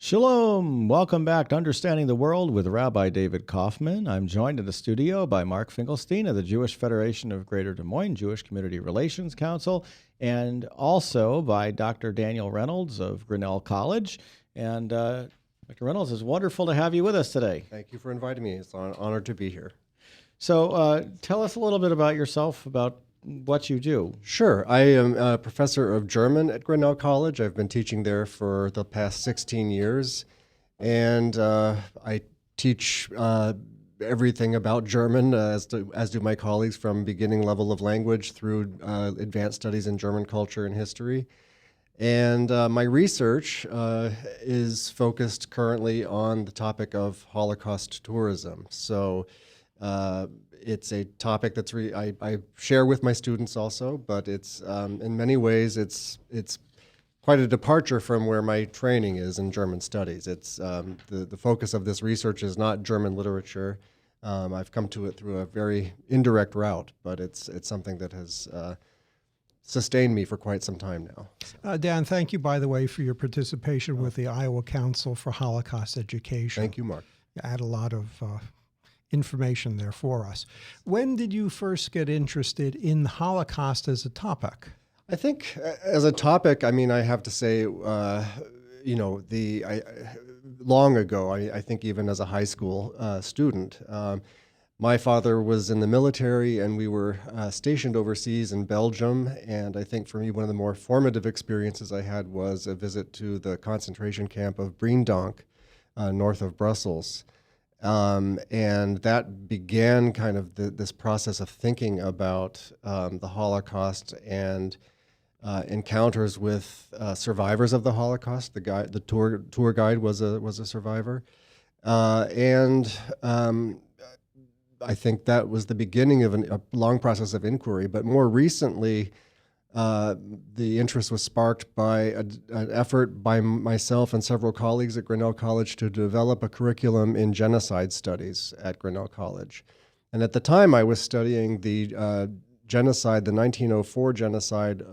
Shalom! Welcome back to Understanding the World with Rabbi David Kaufman. I'm joined in the studio by Mark Finkelstein of the Jewish Federation of Greater Des Moines Jewish Community Relations Council, and also by Dr. Daniel Reynolds of Grinnell College. And Dr. Reynolds, it's wonderful to have you with us today. Thank you for inviting me. It's an honor to be here. So tell us a little bit about yourself, about what you do. Sure. I am a professor of German at Grinnell College. I've been teaching there for the past 16 years, and I teach everything about German, as do my colleagues, from beginning level of language through advanced studies in German culture and history. And my research is focused currently on the topic of Holocaust tourism. So it's a topic that's I share with my students also, but it's in many ways it's quite a departure from where my training is in German studies. It's the focus of this research is not German literature. I've come to it through a very indirect route, but it's something that has sustained me for quite some time now. Dan, thank you, by the way, for your participation with the Iowa Council for Holocaust Education. Thank you, Mark. You add a lot of information there for us. When did you first get interested in the Holocaust as a topic? I think as a topic, I mean, I have to say, long ago, I think even as a high school student, my father was in the military, and we were stationed overseas in Belgium. And I think for me, one of the more formative experiences I had was a visit to the concentration camp of Breendonk, north of Brussels. And that began kind of this process of thinking about the Holocaust and encounters with survivors of the Holocaust. The tour guide was a survivor, and I think that was the beginning of a long process of inquiry. But more recently, the interest was sparked by an effort by myself and several colleagues at Grinnell College to develop a curriculum in genocide studies at Grinnell College. And at the time, I was studying the genocide, the 1904 genocide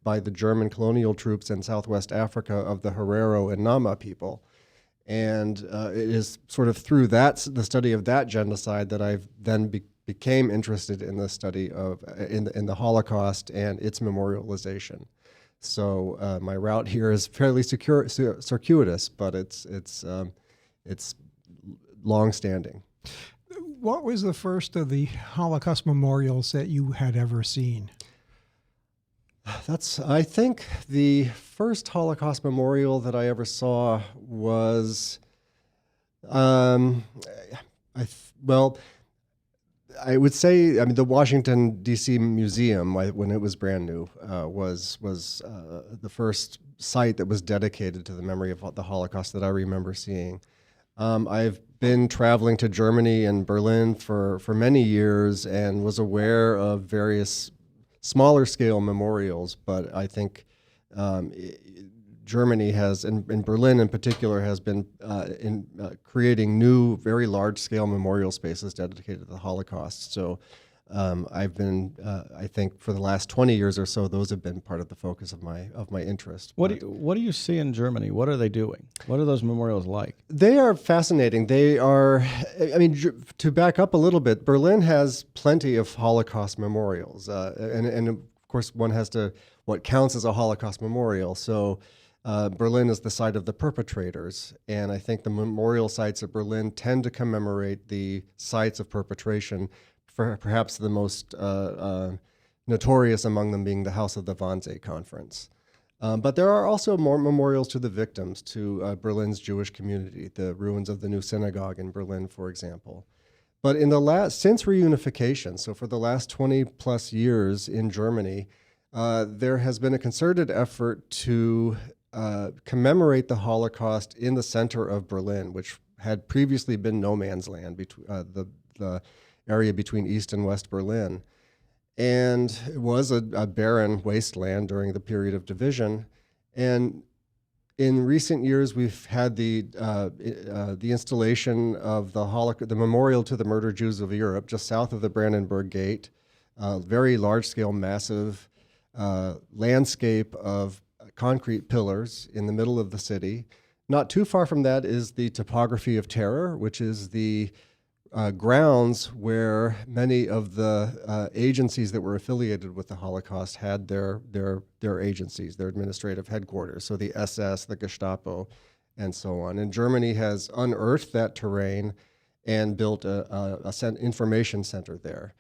by the German colonial troops in Southwest Africa of the Herero and Nama people. And it is sort of through the study of that genocide that I've then became interested in the study of in the Holocaust and its memorialization. So my route here is fairly circuitous, but it's long-standing. What was the first of the Holocaust memorials that you had ever seen? I think the first Holocaust memorial that I ever saw was, I would say, I mean, the Washington, D.C. Museum, when it was brand new, was the first site that was dedicated to the memory of the Holocaust that I remember seeing. I've been traveling to Germany and Berlin for many years and was aware of various smaller scale memorials, but I think Germany has, and Berlin in particular, has been creating new, very large-scale memorial spaces dedicated to the Holocaust. So I've been, I think, for the last 20 years or so, those have been part of the focus of my interest. What do you see in Germany? What are they doing? What are those memorials like? They are fascinating. They are, I mean, to back up a little bit, Berlin has plenty of Holocaust memorials, and of course one has to what counts as a Holocaust memorial. So. Berlin is the site of the perpetrators, and I think the memorial sites of Berlin tend to commemorate the sites of perpetration, perhaps the most notorious among them being the House of the Wannsee Conference. But there are also more memorials to the victims, to Berlin's Jewish community, the ruins of the new synagogue in Berlin, for example. But since reunification, so for the last 20 plus years in Germany, there has been a concerted effort to commemorate the Holocaust in the center of Berlin, which had previously been no man's land, between the area between East and West Berlin. And it was a barren wasteland during the period of division. And in recent years, we've had the installation of the memorial to the murdered Jews of Europe, just south of the Brandenburg Gate, very large-scale, massive landscape of concrete pillars in the middle of the city, Not too far from that is the Topography of Terror, which is the grounds where many of the agencies that were affiliated with the Holocaust had their agencies, their administrative headquarters. So the SS, the Gestapo, and so on. And Germany has unearthed that terrain and built a information center there.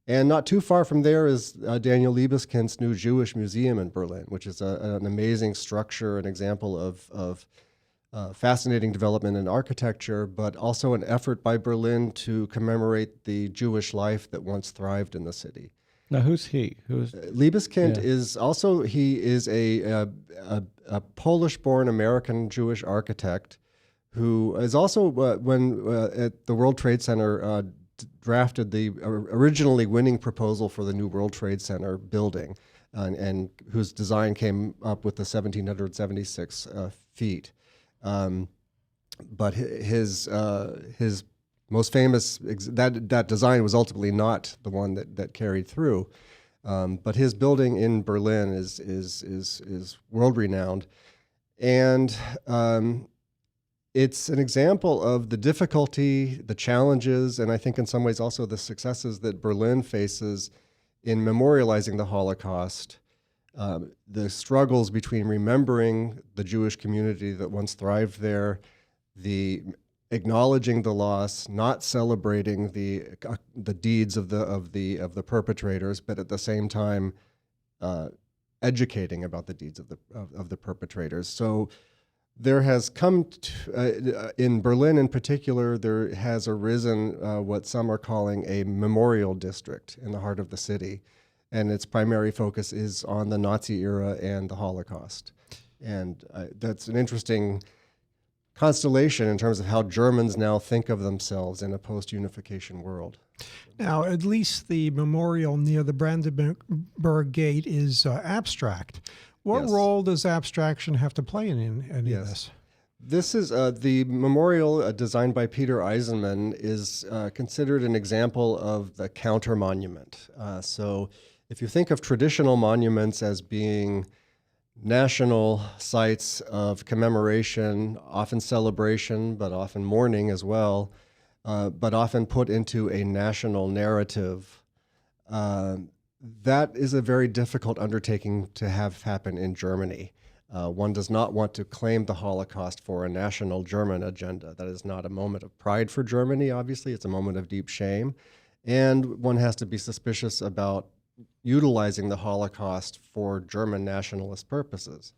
And not too far from there is Daniel Liebeskind's new Jewish Museum in Berlin, which is an amazing structure, an example of fascinating development in architecture, but also an effort by Berlin to commemorate the Jewish life that once thrived in the city. Now, who's he? Who's Liebeskind Yeah. is also, he is a Polish-born American Jewish architect who is also, when at the World Trade Center, drafted the originally winning proposal for the new World Trade Center building, and whose design came up with the 1,776 feet. But his most famous that design was ultimately not the one that carried through. But his building in Berlin is world renowned, and it's an example of the difficulty, the challenges, and I think in some ways also the successes that Berlin faces in memorializing the Holocaust. The struggles between remembering the Jewish community that once thrived there, the acknowledging the loss, not celebrating the deeds of the perpetrators, but at the same time educating about the deeds of the perpetrators. So there has come in Berlin in particular, there has arisen what some are calling a memorial district in the heart of the city. And its primary focus is on the Nazi era and the Holocaust. And that's an interesting constellation in terms of how Germans now think of themselves in a post-unification world. Now, at least the memorial near the Brandenburg Gate is abstract. What Yes. role does abstraction have to play in any of this? This is the memorial designed by Peter Eisenman is considered an example of the counter monument. So if you think of traditional monuments as being national sites of commemoration, often celebration, but often mourning as well, but often put into a national narrative, that is a very difficult undertaking to have happen in Germany. One does not want to claim the Holocaust for a national German agenda. That is not a moment of pride for Germany, obviously. It's a moment of deep shame. And one has to be suspicious about utilizing the Holocaust for German nationalist purposes.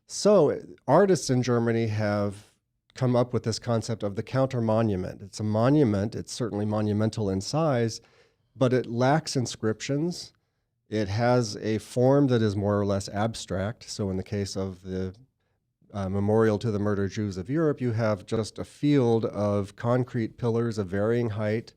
So artists in Germany have come up with this concept of the counter monument. It's a monument, it's certainly monumental in size, but it lacks inscriptions. It has a form that is more or less abstract. So in the case of the Memorial to the Murdered Jews of Europe, you have just a field of concrete pillars of varying height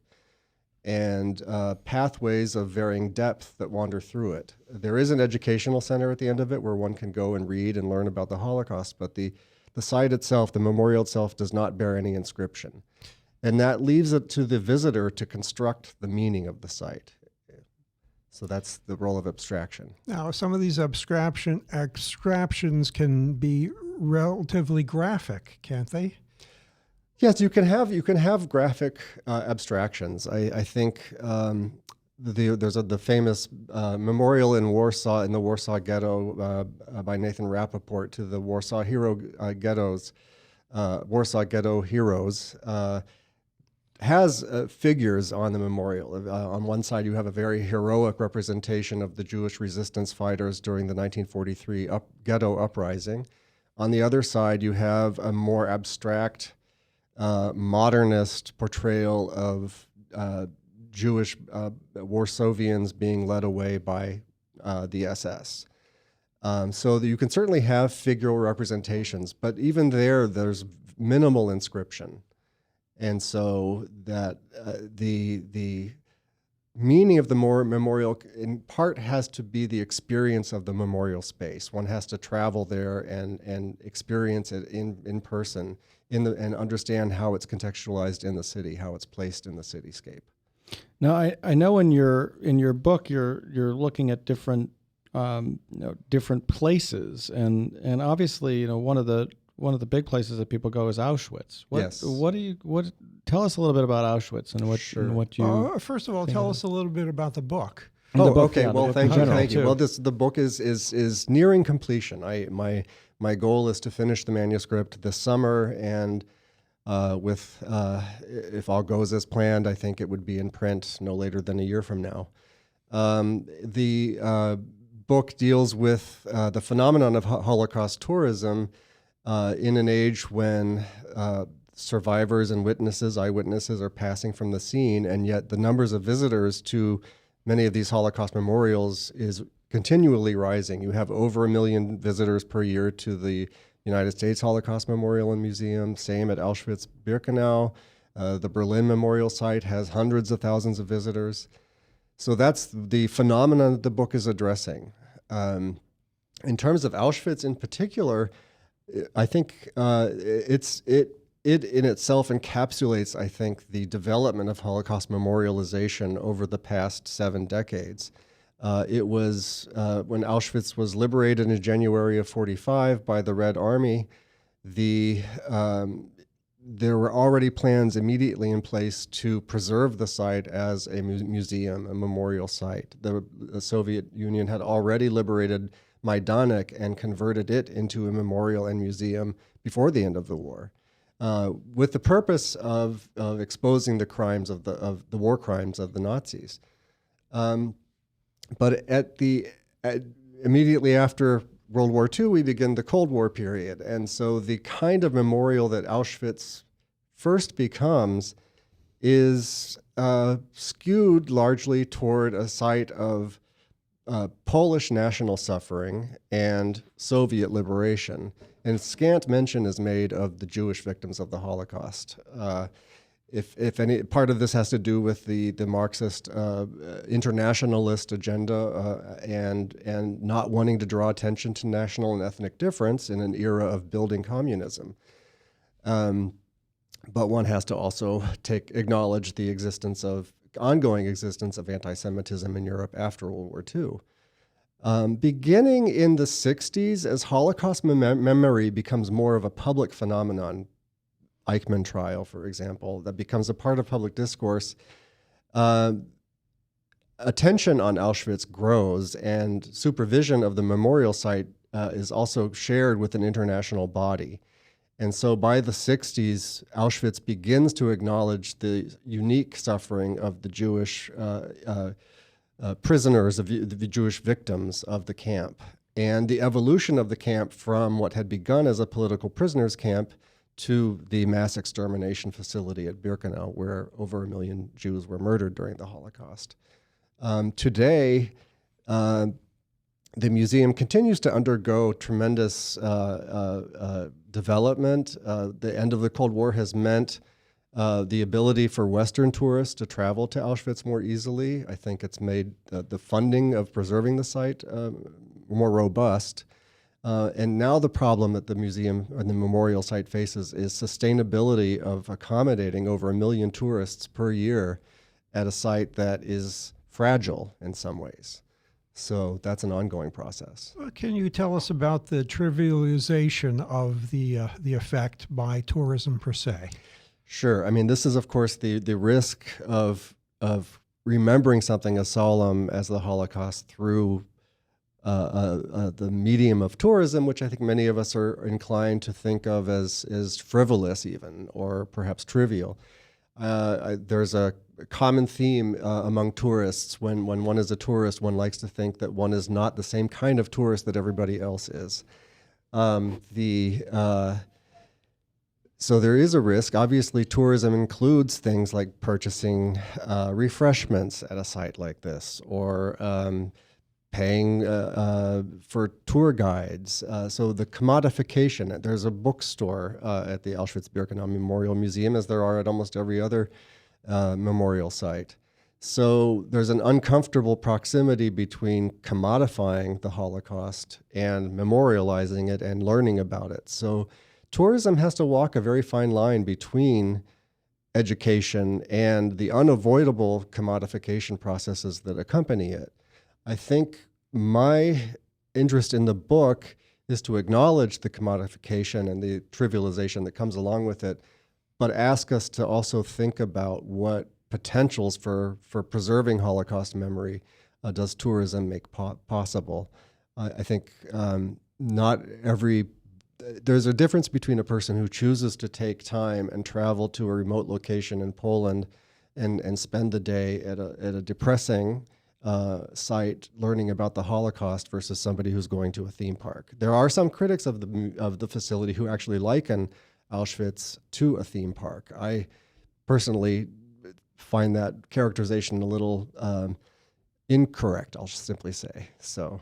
and pathways of varying depth that wander through it. There is an educational center at the end of it where one can go and read and learn about the Holocaust, but the site itself, the memorial itself, does not bear any inscription. And that leaves it to the visitor to construct the meaning of the site. So that's the role of abstraction. Now, some of these abstractions can be relatively graphic, can't they? Yes, you can have graphic abstractions. I think there's the famous memorial in Warsaw, in the Warsaw Ghetto, by Nathan Rappaport to the Warsaw Warsaw Ghetto Heroes. Has figures on the memorial. On one side, you have a very heroic representation of the Jewish resistance fighters during the 1943 ghetto uprising. On the other side, you have a more abstract, modernist portrayal of Jewish Warsavians being led away by the SS. So that you can certainly have figural representations, but even there's minimal inscription. And so that the meaning of the memorial in part has to be the experience of the memorial space. One has to travel there and experience it in person and understand how it's contextualized in the city, how it's placed in the cityscape. Now, I know in your book you're looking at different different places, and obviously one of the one of the big places that people go is Auschwitz. Yes. Tell us a little bit about Auschwitz and what Sure. and what you. First of all, tell us a little bit about the book. The book, okay. yeah, the Well, book thank in you. general, Thank you. too. Well, the book is nearing completion. My goal is to finish the manuscript this summer, and if all goes as planned, I think it would be in print no later than a year from now. The book deals with the phenomenon of Holocaust tourism in an age when survivors and eyewitnesses are passing from the scene, and yet the numbers of visitors to many of these Holocaust memorials is continually rising. You have over 1 million visitors per year to the United States Holocaust Memorial and Museum, same at Auschwitz-Birkenau. The Berlin Memorial Site has hundreds of thousands of visitors. So that's the phenomenon that the book is addressing. In terms of Auschwitz in particular, I think it in itself encapsulates, I think, the development of Holocaust memorialization over the past 7 decades. It was when Auschwitz was liberated in January of 1945 by the Red Army, there were already plans immediately in place to preserve the site as a museum, a memorial site. The Soviet Union had already liberated Majdanek and converted it into a memorial and museum before the end of the war, with the purpose of exposing the crimes of the war crimes of the Nazis. But immediately after World War II, we begin the Cold War period. And so the kind of memorial that Auschwitz first becomes is skewed largely toward a site of Polish national suffering and Soviet liberation. And scant mention is made of the Jewish victims of the Holocaust. If any part of this has to do with the Marxist internationalist agenda and not wanting to draw attention to national and ethnic difference in an era of building communism. But one has to also acknowledge the ongoing existence of anti-Semitism in Europe after World War II. Beginning in the 60s, as Holocaust memory becomes more of a public phenomenon, Eichmann trial, for example, that becomes a part of public discourse, attention on Auschwitz grows, and supervision of the memorial site is also shared with an international body. And so by the 60s, Auschwitz begins to acknowledge the unique suffering of the Jewish prisoners, of the Jewish victims of the camp, and the evolution of the camp from what had begun as a political prisoners camp to the mass extermination facility at Birkenau, where over 1 million Jews were murdered during the Holocaust. Today, the museum continues to undergo tremendous development. The end of the Cold War has meant the ability for Western tourists to travel to Auschwitz more easily. I think it's made the funding of preserving the site more robust. And now the problem that the museum and the memorial site faces is sustainability of accommodating over 1 million tourists per year at a site that is fragile in some ways. So that's an ongoing process. Can you tell us about the trivialization of the effect by tourism per se? Sure. I mean, this is, of course, the risk of remembering something as solemn as the Holocaust through the medium of tourism, which I think many of us are inclined to think of as frivolous even, or perhaps trivial. There's a common theme among tourists. When one is a tourist, one likes to think that one is not the same kind of tourist that everybody else is. So there is a risk. Obviously, tourism includes things like purchasing refreshments at a site like this, or paying for tour guides. So the commodification, there's a bookstore at the Auschwitz-Birkenau Memorial Museum, as there are at almost every other memorial site. So there's an uncomfortable proximity between commodifying the Holocaust and memorializing it and learning about it. So tourism has to walk a very fine line between education and the unavoidable commodification processes that accompany it. I think my interest in the book is to acknowledge the commodification and the trivialization that comes along with it, but ask us to also think about what potentials for preserving Holocaust memory does tourism make possible. I think there's a difference between a person who chooses to take time and travel to a remote location in Poland and spend the day at a depressing site learning about the Holocaust versus somebody who's going to a theme park. There are some critics of the facility who actually liken Auschwitz to a theme park. I personally find that characterization a little incorrect, I'll simply say. So,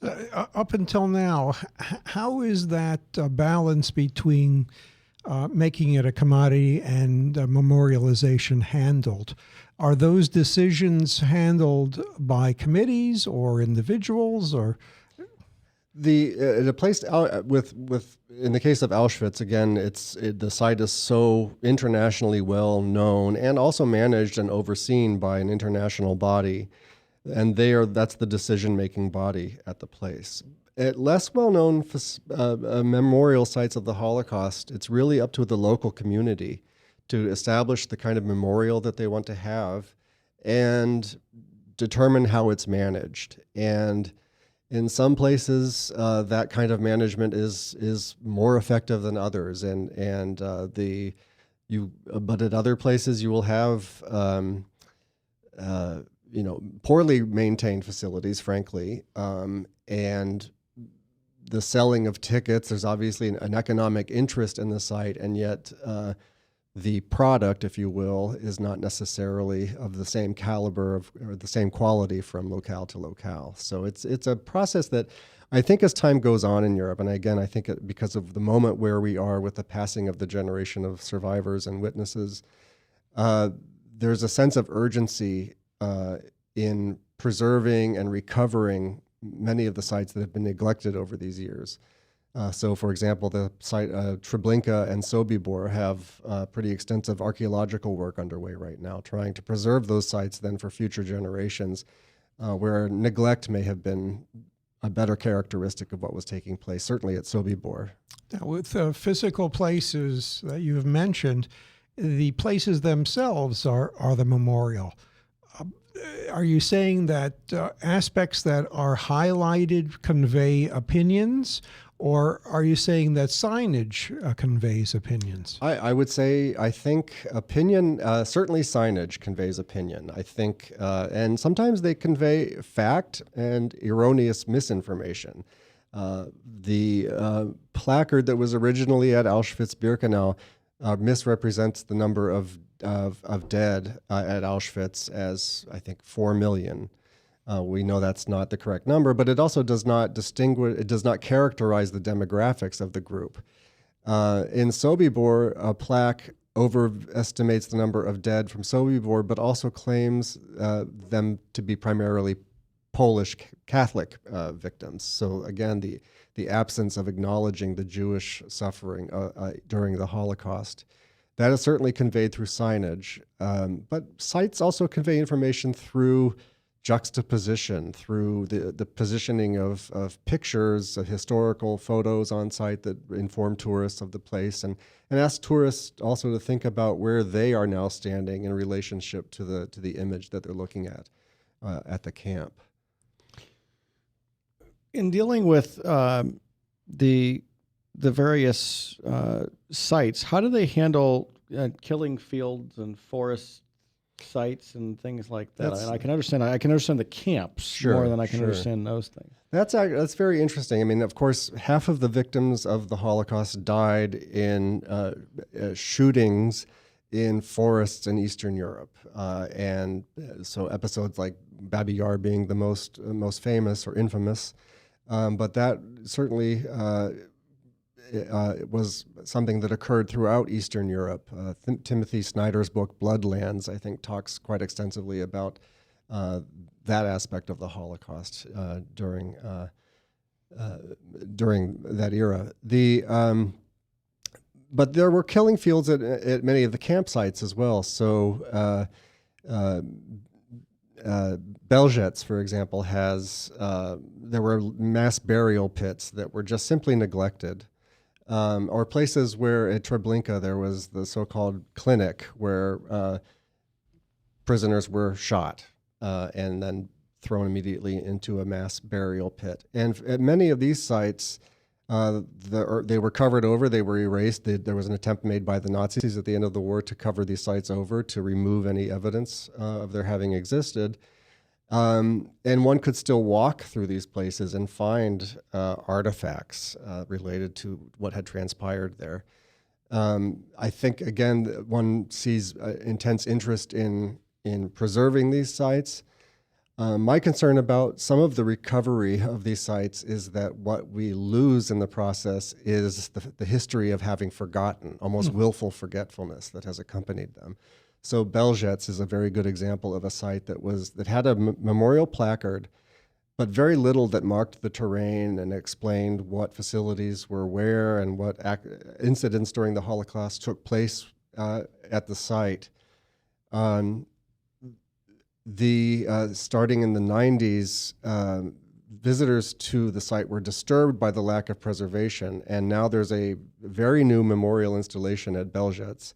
up until now, how is that balance between making it a commodity and memorialization handled? Are those decisions handled by committees or individuals, or the place in the case of Auschwitz, again, the site is so internationally well known and also managed and overseen by an international body, and that's the decision-making body at the place. At less well-known memorial sites of the Holocaust, it's really up to the local community to establish the kind of memorial that they want to have and determine how it's managed. And in some places, that kind of management is more effective than others, but at other places you will have poorly maintained facilities, frankly, and the selling of tickets. There's obviously an economic interest in the site, and yet the product, if you will, is not necessarily of the same caliber or the same quality from locale to locale. So it's a process that I think as time goes on in Europe, and again, I think because of the moment where we are with the passing of the generation of survivors and witnesses, there's a sense of urgency in preserving and recovering many of the sites that have been neglected over these years. So, for example, the site Treblinka and Sobibor have pretty extensive archaeological work underway right now, trying to preserve those sites then for future generations, where neglect may have been a better characteristic of what was taking place, certainly at Sobibor. Now, with physical places that you have mentioned, the places themselves are the memorial. Are you saying that aspects that are highlighted convey opinions, or are you saying that signage conveys opinions? I would say, I think opinion, certainly signage conveys opinion. I think, and sometimes they convey fact and erroneous misinformation. The placard that was originally at Auschwitz-Birkenau misrepresents the number of dead at Auschwitz as, I think, 4 million. We know that's not the correct number, but it also does not characterize the demographics of the group. In Sobibor, a plaque overestimates the number of dead from Sobibor, but also claims them to be primarily Polish Catholic victims. So again, the absence of acknowledging the Jewish suffering during the Holocaust. That is certainly conveyed through signage, but sites also convey information through juxtaposition, through the positioning of pictures, of historical photos on site that inform tourists of the place, and ask tourists also to think about where they are now standing in relationship to the image that they're looking at the camp. In dealing with the various sites, how do they handle killing fields and forest sites and things like that? And I can understand the camps more than I can understand those things. That's very interesting. I mean, of course, half of the victims of the Holocaust died in shootings in forests in Eastern Europe, and so episodes like Babi Yar being the most famous or infamous. But that certainly was something that occurred throughout Eastern Europe. Timothy Snyder's book, Bloodlands, I think, talks quite extensively about that aspect of the Holocaust during that era. But there were killing fields at many of the campsites as well. So Belzec, for example, there were mass burial pits that were just simply neglected. Or places where at Treblinka there was the so-called clinic where prisoners were shot and then thrown immediately into a mass burial pit. And at many of these sites, they were covered over, they were erased. There was an attempt made by the Nazis at the end of the war to cover these sites over, to remove any evidence of their having existed. And one could still walk through these places and find artifacts related to what had transpired there. I think, again, one sees intense interest in preserving these sites. My concern about some of the recovery of these sites is that what we lose in the process is the history of having forgotten, almost willful forgetfulness that has accompanied them. So Belzec is a very good example of a site that had a memorial placard, but very little that marked the terrain and explained what facilities were where and what incidents during the Holocaust took place at the site. Starting in the 90s, visitors to the site were disturbed by the lack of preservation, and now there's a very new memorial installation at Belzec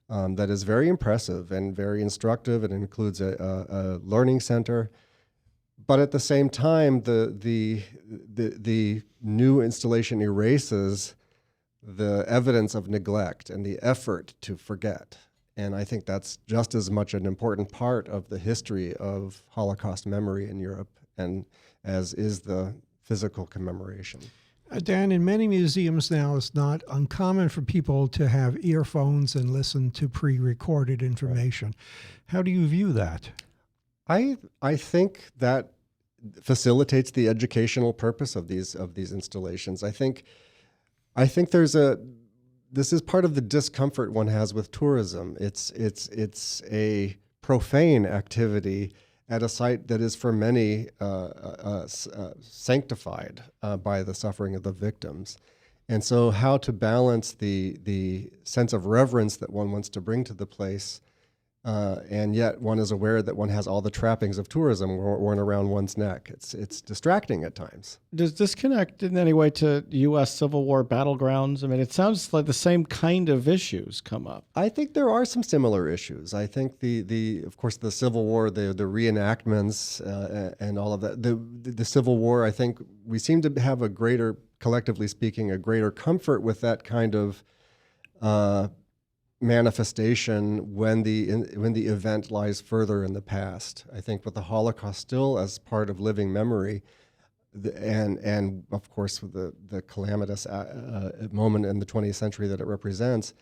that is very impressive and very instructive. It includes a learning center, but at the same time, the new installation erases the evidence of neglect and the effort to forget. And I think that's just as much an important part of the history of Holocaust memory in Europe, and as is the physical commemoration. Dan, in many museums now, it's not uncommon for people to have earphones and listen to pre-recorded information. Right. How do you view that? I think that facilitates the educational purpose of these installations. I think this is part of the discomfort one has with tourism. It's a profane activity at a site that is for many sanctified by the suffering of the victims. And so how to balance the sense of reverence that one wants to bring to the place, and yet one is aware that one has all the trappings of tourism worn around one's neck. It's distracting at times. Does this connect in any way to U.S. Civil War battlegrounds? I mean, it sounds like the same kind of issues come up. I think there are some similar issues. I think of course, the Civil War, the reenactments, and all of that. The Civil War, I think we seem to have collectively speaking, a greater comfort with that kind of manifestation when the event lies further in the past. I think with the Holocaust still as part of living memory, and of course with the calamitous moment in the 20th century that it represents,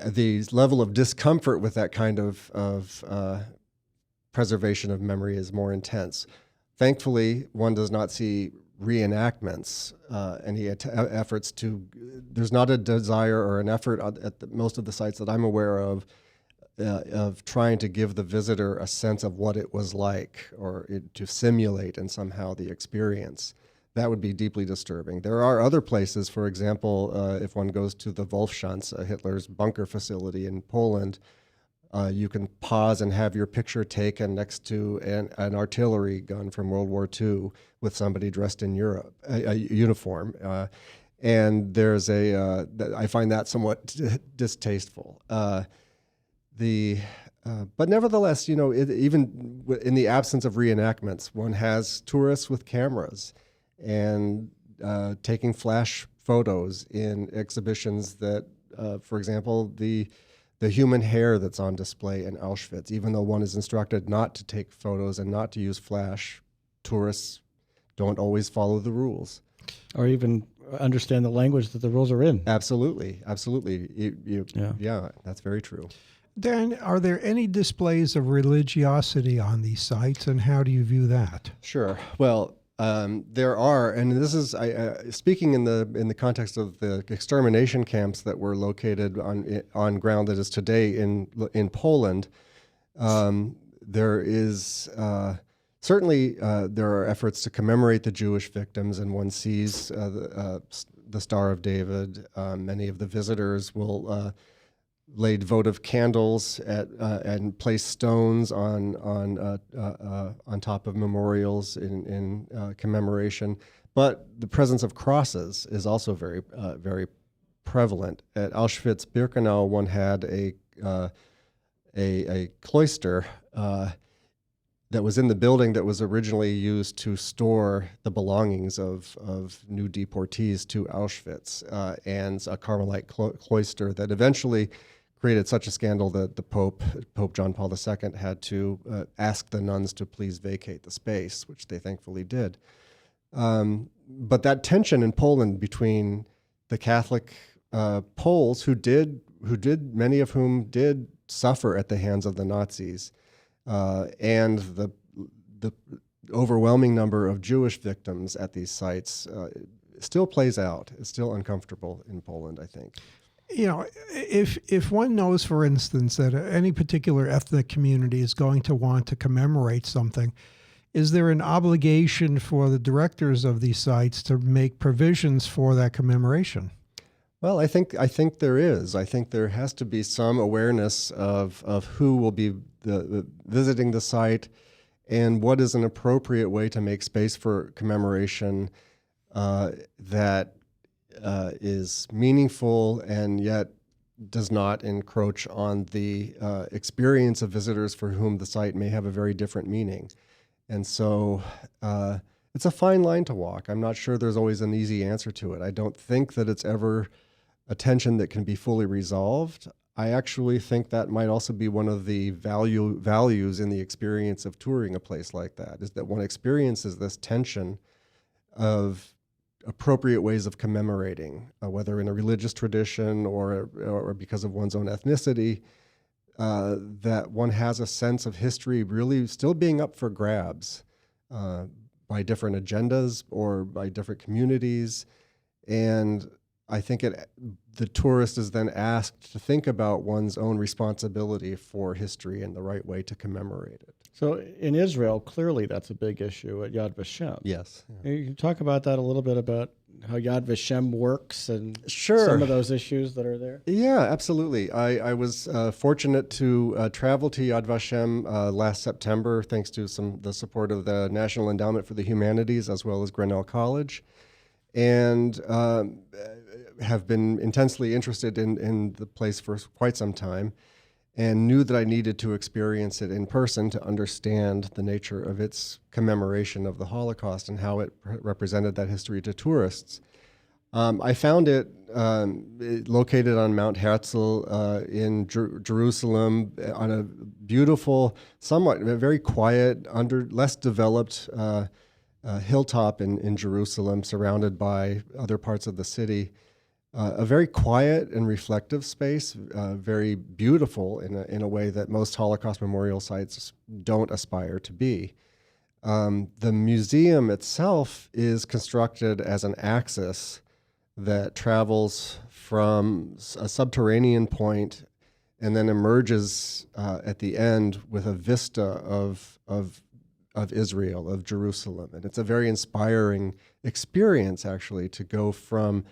the level of discomfort with that kind of preservation of memory is more intense. Thankfully, one does not see reenactments, any efforts there's not a desire or an effort at most of the sites that I'm aware of trying to give the visitor a sense of what it was like, or to simulate in somehow the experience. That would be deeply disturbing. There are other places, for example, if one goes to the Wolfschanz, Hitler's bunker facility in Poland, you can pause and have your picture taken next to an artillery gun from World War II with somebody dressed in a uniform. And there's I find that somewhat distasteful. But nevertheless, even in the absence of reenactments, one has tourists with cameras and taking flash photos in exhibitions that, for example, the human hair that's on display in Auschwitz. Even though one is instructed not to take photos and not to use flash, tourists don't always follow the rules. Or even understand the language that the rules are in. Absolutely. Yeah, that's very true. Dan, are there any displays of religiosity on these sites, and how do you view that? Sure. Well, there are, and this is speaking in the context of the extermination camps that were located on ground that is today in Poland. There is certainly there are efforts to commemorate the Jewish victims, and one sees the Star of David. Many of the visitors will laid votive candles and placed stones on top of memorials in commemoration. But the presence of crosses is also very prevalent. At Auschwitz-Birkenau, one had a cloister that was in the building that was originally used to store the belongings of new deportees to Auschwitz, and a Carmelite cloister that eventually created such a scandal that the Pope John Paul II, had to ask the nuns to please vacate the space, which they thankfully did. But that tension in Poland between the Catholic Poles, who did many of whom did suffer at the hands of the Nazis, and the overwhelming number of Jewish victims at these sites still plays out. It's still uncomfortable in Poland, I think. If one knows, for instance, that any particular ethnic community is going to want to commemorate something, is there an obligation for the directors of these sites to make provisions for that commemoration? Well, I think there is. I think there has to be some awareness of who will be visiting the site and what is an appropriate way to make space for commemoration that is meaningful and yet does not encroach on the experience of visitors for whom the site may have a very different meaning. And so it's a fine line to walk. I'm not sure there's always an easy answer to it. I don't think that it's ever a tension that can be fully resolved. I actually think that might also be one of the values in the experience of touring a place like that, is that one experiences this tension of appropriate ways of commemorating, whether in a religious tradition or because of one's own ethnicity, that one has a sense of history really still being up for grabs by different agendas or by different communities. And I think the tourist is then asked to think about one's own responsibility for history and the right way to commemorate it. So in Israel, clearly that's a big issue at Yad Vashem. Yes. You can talk about that a little bit, about how Yad Vashem works and Sure. some of those issues that are there. Yeah, absolutely. I was fortunate to travel to Yad Vashem last September, thanks to the support of the National Endowment for the Humanities as well as Grinnell College, and have been intensely interested in the place for quite some time, and knew that I needed to experience it in person to understand the nature of its commemoration of the Holocaust and how it represented that history to tourists. I found it located on Mount Herzl in Jerusalem, on a beautiful, somewhat very quiet, less developed hilltop in Jerusalem, surrounded by other parts of the city. A very quiet and reflective space, very beautiful in a way that most Holocaust memorial sites don't aspire to be. The museum itself is constructed as an axis that travels from a subterranean point and then emerges at the end with a vista of Israel, of Jerusalem. And it's a very inspiring experience, actually, to go from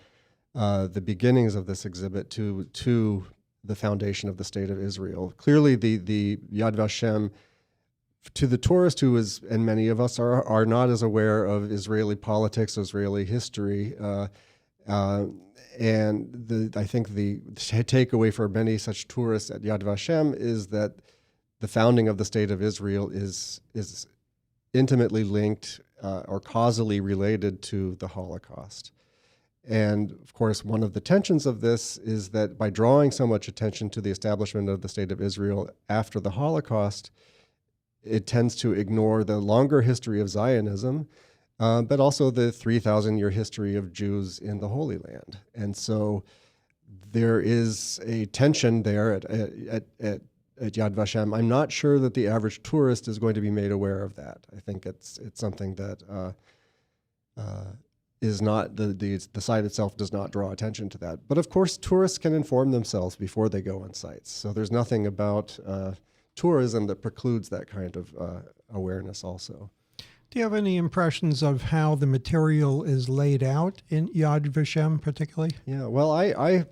the beginnings of this exhibit to the foundation of the State of Israel. Clearly, the Yad Vashem, to the tourist who is, and many of us are not as aware of Israeli politics, Israeli history, and I think the takeaway for many such tourists at Yad Vashem is that the founding of the State of Israel is intimately linked or causally related to the Holocaust. And of course, one of the tensions of this is that by drawing so much attention to the establishment of the State of Israel after the Holocaust, it tends to ignore the longer history of Zionism, but also the 3,000-year history of Jews in the Holy Land. And so there is a tension there at Yad Vashem. I'm not sure that the average tourist is going to be made aware of that. I think it's something that is not, the site itself does not draw attention to that. But of course, tourists can inform themselves before they go on sites. So there's nothing about tourism that precludes that kind of awareness also. Do you have any impressions of how the material is laid out in Yad Vashem particularly? Yeah, well, I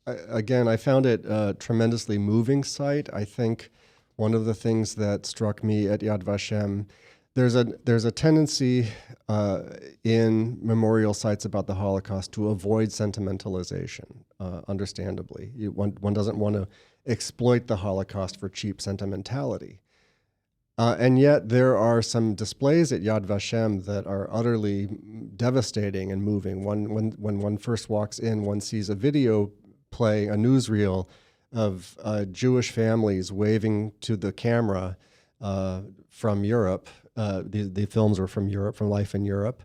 Again, I found it a tremendously moving site. I think one of the things that struck me at Yad Vashem, there's a tendency in memorial sites about the Holocaust to avoid sentimentalization, understandably. One doesn't want to exploit the Holocaust for cheap sentimentality. And yet there are some displays at Yad Vashem that are utterly devastating and moving. When one first walks in, one sees a video play, a newsreel of Jewish families waving to the camera from Europe. The films were from Europe, from life in Europe.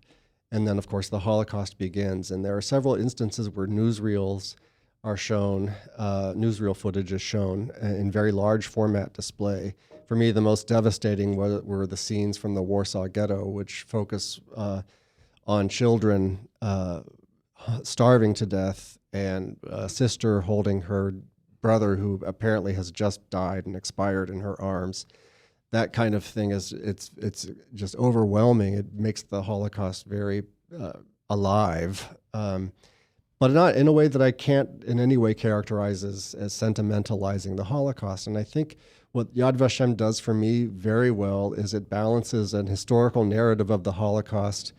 And then, of course, the Holocaust begins. And there are several instances where newsreels are shown, newsreel footage is shown in very large format display. For me, the most devastating were the scenes from the Warsaw Ghetto, which focus on children starving to death and a sister holding her brother who apparently has just died and expired in her arms. That kind of thing it's just overwhelming. It makes the Holocaust very alive, but not in a way that I can't in any way characterize as sentimentalizing the Holocaust. And I think what Yad Vashem does for me very well is it balances an historical narrative of the Holocaust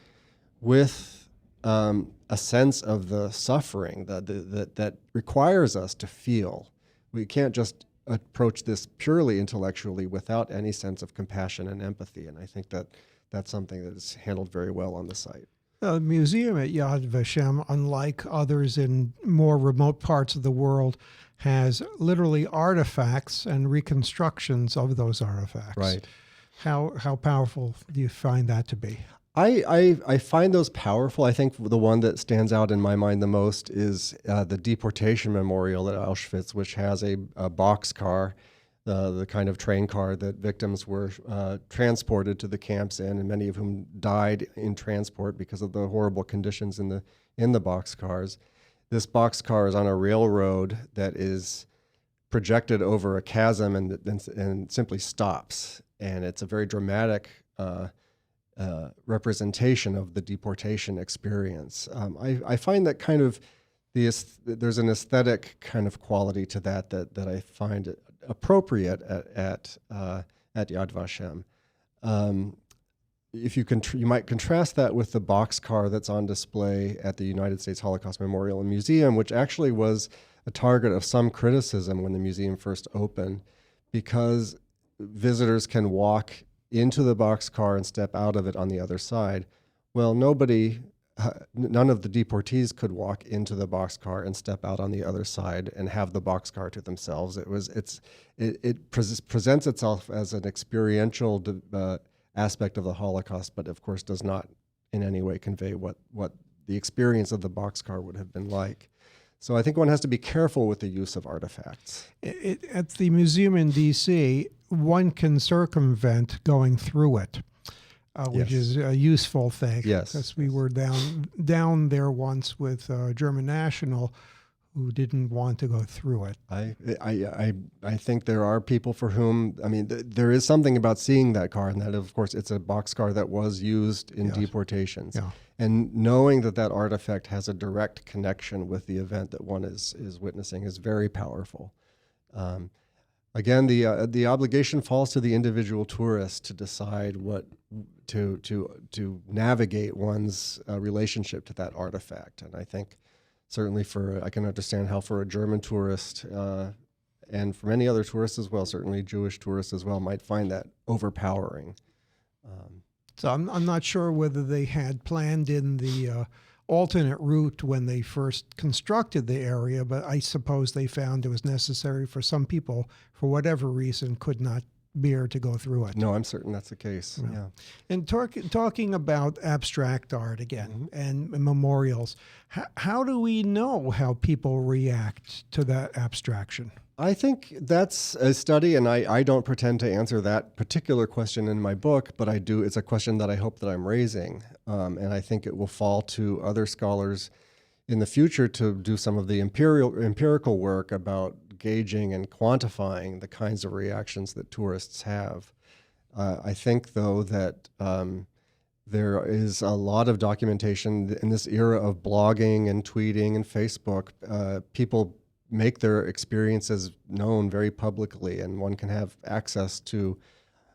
with a sense of the suffering that requires us to feel. We can't just approach this purely intellectually without any sense of compassion and empathy. And I think that that's something that is handled very well on the site. The museum at Yad Vashem, unlike others in more remote parts of the world, has literally artifacts and reconstructions of those artifacts. Right. How powerful do you find that to be? I find those powerful. I think the one that stands out in my mind the most is the deportation memorial at Auschwitz, which has a boxcar, the kind of train car that victims were transported to the camps in, and many of whom died in transport because of the horrible conditions in the boxcars. This boxcar is on a railroad that is projected over a chasm and simply stops, and it's a very dramatic representation of the deportation experience. I find that kind of there's an aesthetic kind of quality to that I find appropriate at Yad Vashem. If you might contrast that with the boxcar that's on display at the United States Holocaust Memorial and Museum, which actually was a target of some criticism when the museum first opened, because visitors can walk into the boxcar and step out of it on the other side. Well, none of the deportees could walk into the boxcar and step out on the other side and have the boxcar to themselves. It presents itself as an experiential aspect of the Holocaust, but of course does not in any way convey what the experience of the boxcar would have been like. So I think one has to be careful with the use of artifacts. At the museum in D.C., one can circumvent going through it, which Yes. is a useful thing. Yes. Because we were down there once with German National who didn't want to go through it. I think there are people for whom, there is something about seeing that car, and that, of course, it's a boxcar that was used in Yes. deportations. Yeah. And knowing that artifact has a direct connection with the event that one is witnessing is very powerful. Again, the obligation falls to the individual tourist to decide what to navigate one's relationship to that artifact. And I think certainly I can understand how for a German tourist and for many other tourists as well, certainly Jewish tourists as well, might find that overpowering. So I'm not sure whether they had planned in the alternate route when they first constructed the area, but I suppose they found it was necessary for some people, for whatever reason, could not bear to go through it. No, I'm certain that's the case. Yeah. And talking about abstract art again and memorials, how do we know how people react to that abstraction? I think that's a study, and I don't pretend to answer that particular question in my book, but I do. It's a question that I hope that I'm raising, and I think it will fall to other scholars in the future to do some of the empirical work about gauging and quantifying the kinds of reactions that tourists have. I think, though, that there is a lot of documentation in this era of blogging and tweeting and Facebook. People make their experiences known very publicly, and one can have access to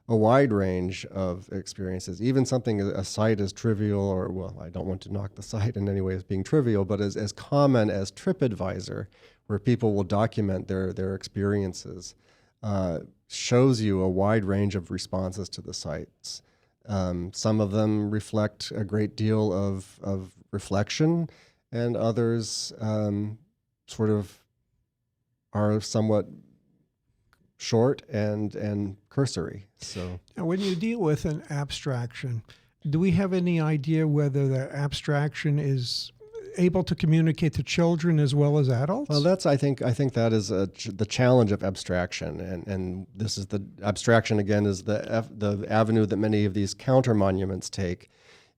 a wide range of experiences. Even something, a site as trivial, or, well, I don't want to knock the site in any way as being trivial, but as common as TripAdvisor, where people will document their experiences, shows you a wide range of responses to the sites. Some of them reflect a great deal of reflection, and others sort of are somewhat short and cursory. So Now, when you deal with an abstraction, do we have any idea whether the abstraction is able to communicate to children as well as adults? well, I think that is the challenge of abstraction, and this is the abstraction again is the avenue that many of these counter monuments take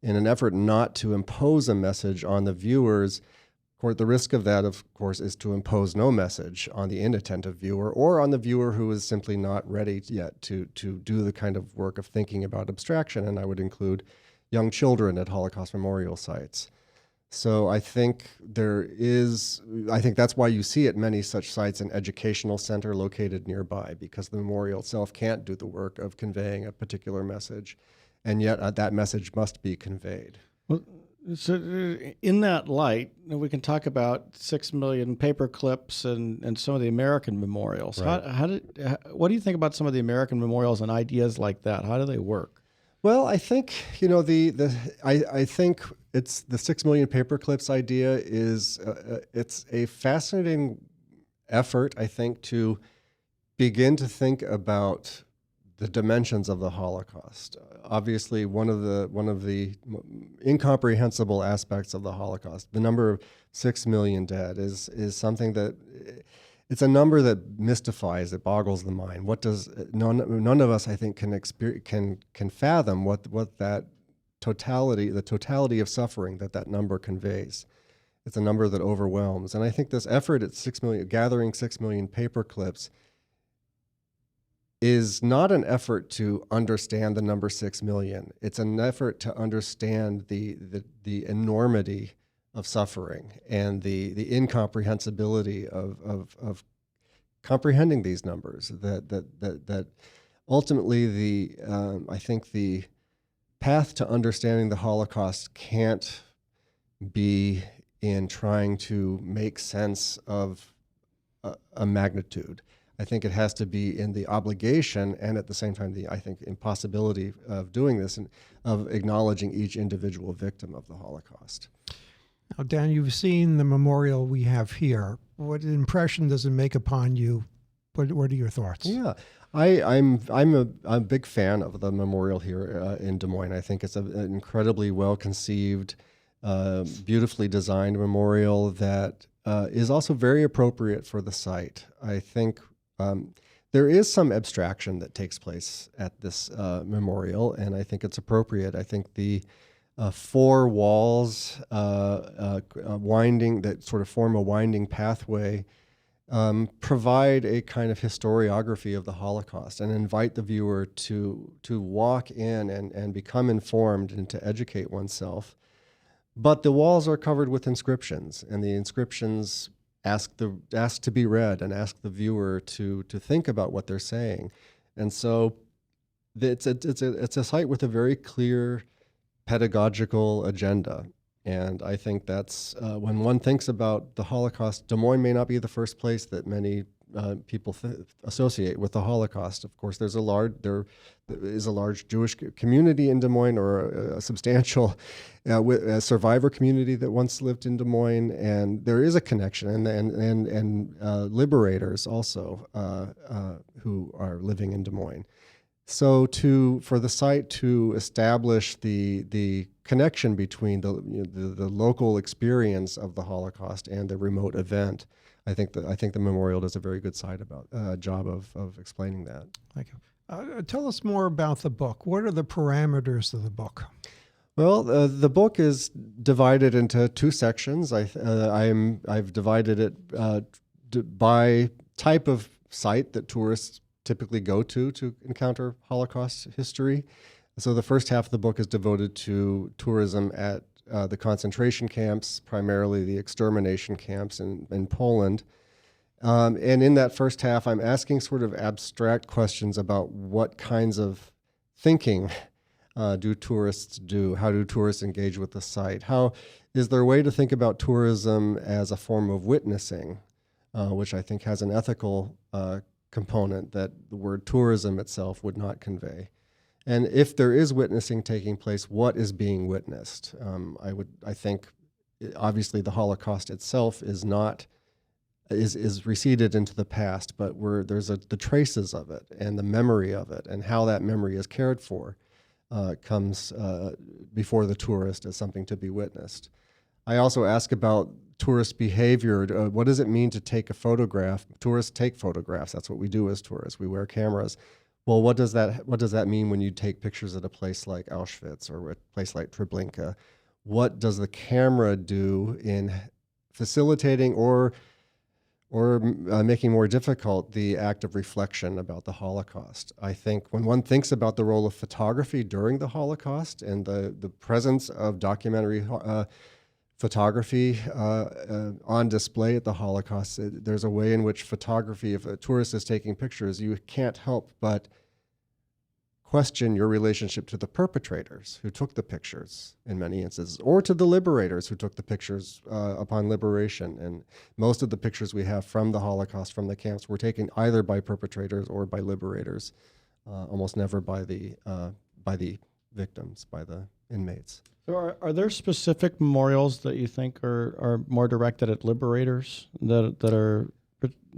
in an effort not to impose a message on the viewers. The risk of that, of course, is to impose no message on the inattentive viewer, or on the viewer who is simply not ready yet to do the kind of work of thinking about abstraction, and I would include young children at Holocaust memorial sites. So I think that's why you see at many such sites an educational center located nearby, because the memorial itself can't do the work of conveying a particular message, and yet that message must be conveyed. Well, so in that light, we can talk about 6 million paper clips and some of the American memorials. Right. What do you think about some of the American memorials and ideas like that? How do they work? Well, I think I think it's the 6 million paper clips idea is it's a fascinating effort, I think, to begin to think about the dimensions of the Holocaust. Obviously, one of the incomprehensible aspects of the Holocaust, the number of 6 million dead, is something that it's a number that mystifies, it boggles the mind. What does none of us, I think, can fathom what that the totality of suffering that number conveys. It's a number that overwhelms, and I think this effort at 6 million, gathering 6 million paper clips, is not an effort to understand the number 6 million. It's an effort to understand the enormity of suffering and the incomprehensibility of comprehending these numbers. That ultimately I think the path to understanding the Holocaust can't be in trying to make sense of a magnitude. I think it has to be in the obligation and at the same time the impossibility of doing this and of acknowledging each individual victim of the Holocaust. Now, Dan, you've seen the memorial we have here. What impression does it make upon you? What are your thoughts? Yeah, I'm a big fan of the memorial here in Des Moines. I think it's an incredibly well conceived, beautifully designed memorial that is also very appropriate for the site. I think there is some abstraction that takes place at this memorial, and I think it's appropriate. I think the four walls winding that sort of form a winding pathway provide a kind of historiography of the Holocaust and invite the viewer to walk in and become informed and to educate oneself. But the walls are covered with inscriptions, and the inscriptions ask to be read and ask the viewer to think about what they're saying. And so it's a site with a very clear pedagogical agenda. And I think that's when one thinks about the Holocaust, Des Moines may not be the first place that many people associate with the Holocaust. Of course, there is a large Jewish community in Des Moines, or a substantial a survivor community that once lived in Des Moines, and there is a connection, and liberators also who are living in Des Moines. So for the site to establish the connection between the local experience of the Holocaust and the remote event, I think the memorial does a very good job of explaining that. Thank you. Tell us more about the book. What are the parameters of the book? Well, the book is divided into two sections. I've divided it by type of site that tourists typically go to encounter Holocaust history. So the first half of the book is devoted to tourism at the concentration camps, primarily the extermination camps in Poland. And in that first half, I'm asking sort of abstract questions about what kinds of thinking do tourists do? How do tourists engage with the site? How is there a way to think about tourism as a form of witnessing, which I think has an ethical component that the word tourism itself would not convey? And if there is witnessing taking place, what is being witnessed? I think, obviously, the Holocaust itself is receded into the past, but there's the traces of it and the memory of it and how that memory is cared for comes before the tourist as something to be witnessed. I also ask about tourist behavior. What does it mean to take a photograph? Tourists take photographs. That's what we do as tourists. We wear cameras. Well, what does that mean when you take pictures at a place like Auschwitz or a place like Treblinka? What does the camera do in facilitating or making more difficult the act of reflection about the Holocaust? I think when one thinks about the role of photography during the Holocaust and the presence of documentary photography on display at the Holocaust, there's a way in which photography, if a tourist is taking pictures, you can't help but question your relationship to the perpetrators who took the pictures in many instances, or to the liberators who took the pictures upon liberation. And most of the pictures we have from the Holocaust, from the camps, were taken either by perpetrators or by liberators, almost never by the victims, by the inmates. So are there specific memorials that you think are more directed at liberators that are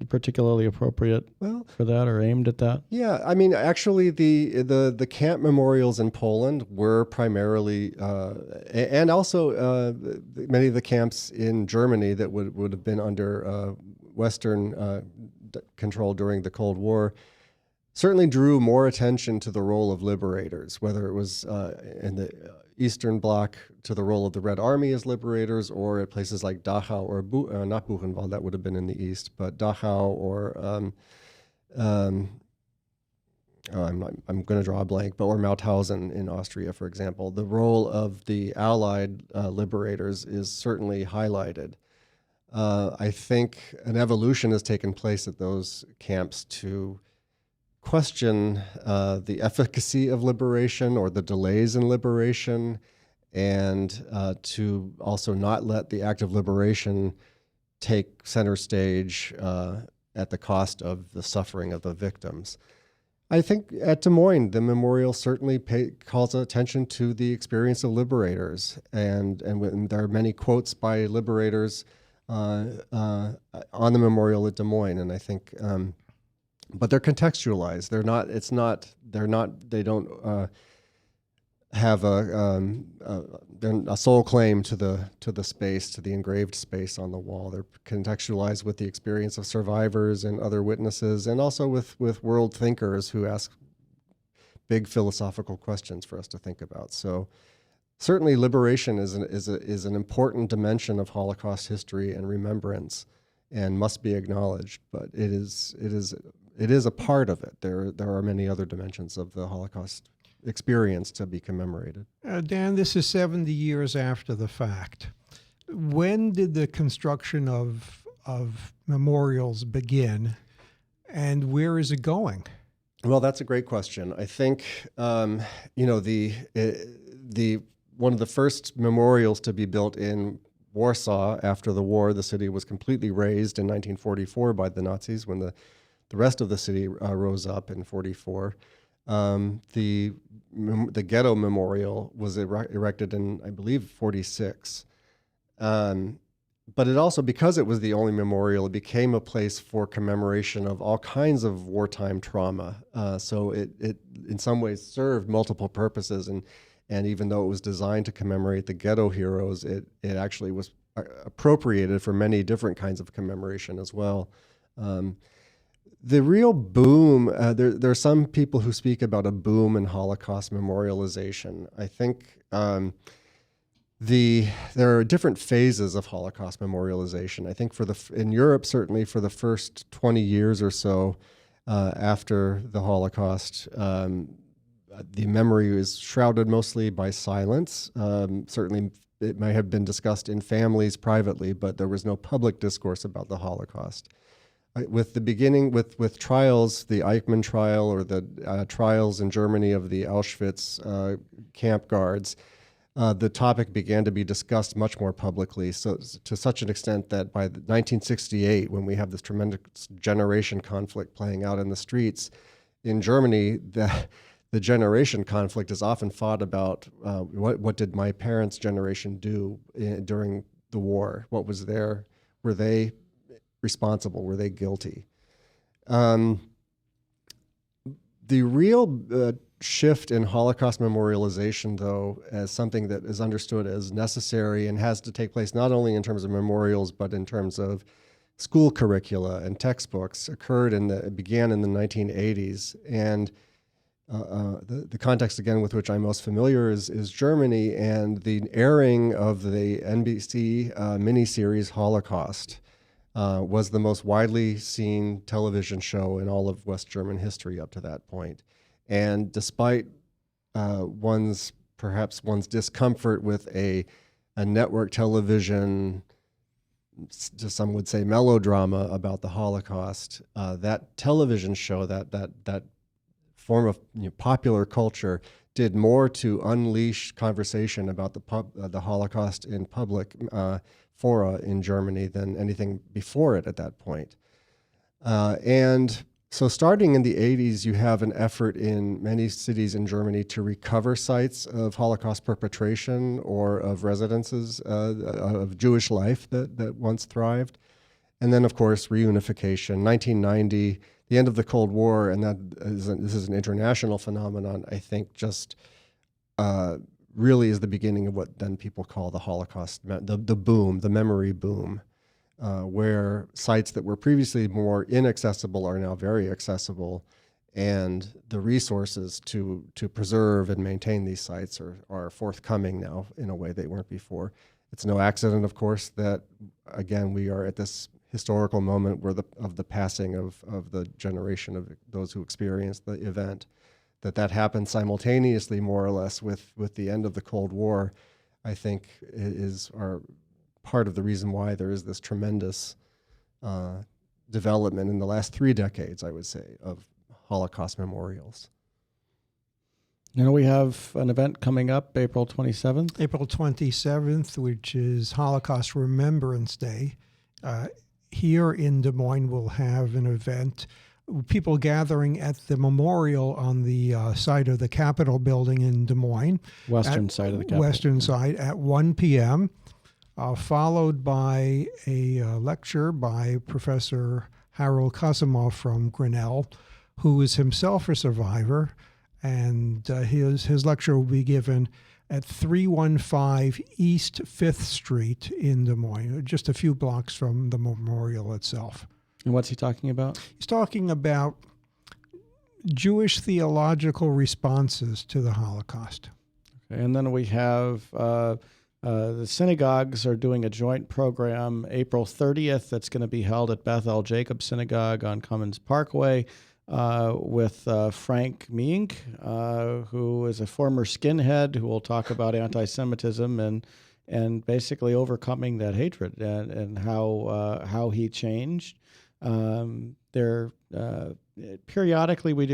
particularly appropriate for that or aimed at that? Yeah, I mean, actually, the camp memorials in Poland were primarily, and also many of the camps in Germany that would have been under Western control during the Cold War, certainly drew more attention to the role of liberators, whether it was in the Eastern Bloc to the role of the Red Army as liberators, or at places like Dachau or not Buchenwald, that would have been in the East, but Dachau or I'm going to draw a blank, but or Mauthausen in Austria, for example. The role of the Allied liberators is certainly highlighted. I think an evolution has taken place at those camps to question the efficacy of liberation or the delays in liberation, and to also not let the act of liberation take center stage at the cost of the suffering of the victims. I think at Des Moines, the memorial certainly calls attention to the experience of liberators, and when there are many quotes by liberators on the memorial at Des Moines, and I think. But they're contextualized. They don't have a sole claim to the space, to the engraved space on the wall. They're contextualized with the experience of survivors and other witnesses, and also with world thinkers who ask big philosophical questions for us to think about. So certainly liberation is an important dimension of Holocaust history and remembrance, and must be acknowledged. But it is a part of it. There are many other dimensions of the Holocaust experience to be commemorated. Dan, this is 70 years after the fact. When did the construction of memorials begin, and where is it going? Well, that's a great question. I think the one of the first memorials to be built in Warsaw after the war, the city was completely razed in 1944 by the Nazis when the rest of the city rose up in 1944. The ghetto memorial was erected in, I believe, 1946. But it also, because it was the only memorial, it became a place for commemoration of all kinds of wartime trauma. So it in some ways served multiple purposes, and even though it was designed to commemorate the ghetto heroes, it actually was appropriated for many different kinds of commemoration as well. The real boom, there are some people who speak about a boom in Holocaust memorialization. I think there are different phases of Holocaust memorialization. I think in Europe, certainly for the first 20 years or so after the Holocaust, the memory is shrouded mostly by silence. Certainly it may have been discussed in families privately, but there was no public discourse about the Holocaust. with the beginning with trials, the Eichmann trial or the trials in Germany of the Auschwitz camp guards, the topic began to be discussed much more publicly. So to such an extent that by 1968, when we have this tremendous generation conflict playing out in the streets in Germany, the generation conflict is often fought about what did my parents' generation do during the war? What was their, were they responsible? Were they guilty? The real shift in Holocaust memorialization, though, as something that is understood as necessary and has to take place not only in terms of memorials but in terms of school curricula and textbooks, began in the 1980s. And the context, again, with which I'm most familiar is Germany and the airing of the NBC miniseries Holocaust. Was the most widely seen television show in all of West German history up to that point. And despite perhaps one's discomfort with a network television, some would say melodrama about the Holocaust, that television show, that form of popular culture, did more to unleash conversation about the Holocaust in public fora in Germany than anything before it at that point. And so starting in the 80s, you have an effort in many cities in Germany to recover sites of Holocaust perpetration or of residences of Jewish life that once thrived. And then, of course, reunification, 1990, the end of the Cold War, and this is an international phenomenon, I think, just really is the beginning of what then people call the Holocaust, the boom, the memory boom, where sites that were previously more inaccessible are now very accessible, and the resources to preserve and maintain these sites are forthcoming now in a way they weren't before. It's no accident, of course, that, again, we are at this historical moment where of the passing of the generation of those who experienced the event, that happened simultaneously, more or less, with the end of the Cold War, I think is part of the reason why there is this tremendous development in the last 3 decades, I would say, of Holocaust memorials. We have an event coming up April 27th. April 27th, which is Holocaust Remembrance Day. Here in Des Moines, we'll have an event, people gathering at the memorial on the side of the Capitol building in Des Moines. Western side of the Capitol. Western side at 1 p.m., followed by a lecture by Professor Harold Kasimov from Grinnell, who is himself a survivor, and his lecture will be given at 315 East 5th Street in Des Moines, just a few blocks from the memorial itself. And what's he talking about? He's talking about Jewish theological responses to the Holocaust. Okay. And then we have the synagogues are doing a joint program April 30th that's going to be held at Beth El Jacob Synagogue on Cummins Parkway. With Frank Meink, who is a former skinhead, who will talk about anti-Semitism and basically overcoming that hatred and how he changed. Periodically we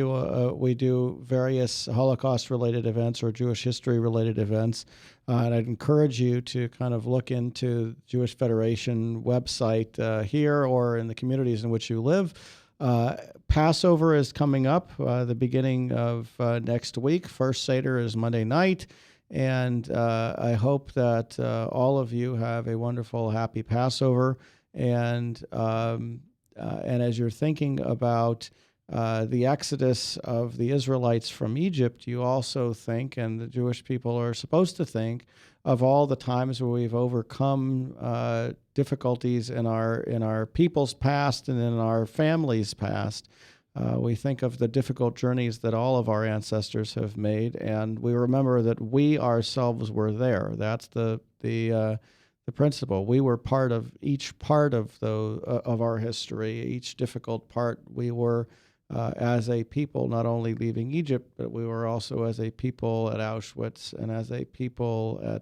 do various Holocaust-related events or Jewish history-related events, and I'd encourage you to kind of look into Jewish Federation website here or in the communities in which you live. Passover is coming up, the beginning of next week. First Seder is Monday night, and I hope that all of you have a wonderful, happy Passover. And as you're thinking about the exodus of the Israelites from Egypt, you also think, and the Jewish people are supposed to think, of all the times where we've overcome difficulties in our people's past and in our families' past. We think of the difficult journeys that all of our ancestors have made, and we remember that we ourselves were there. That's the principle. We were part of each part of our history, each difficult part. We were as a people not only leaving Egypt, but we were also as a people at Auschwitz and as a people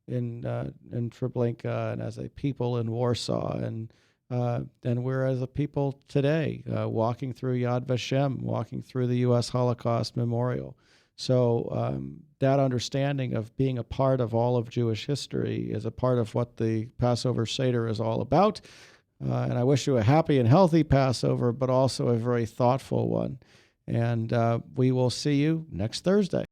in Treblinka and as a people in Warsaw. And than we're as a people today, walking through Yad Vashem, walking through the U.S. Holocaust Memorial. So that understanding of being a part of all of Jewish history is a part of what the Passover Seder is all about. And I wish you a happy and healthy Passover, but also a very thoughtful one. And we will see you next Thursday.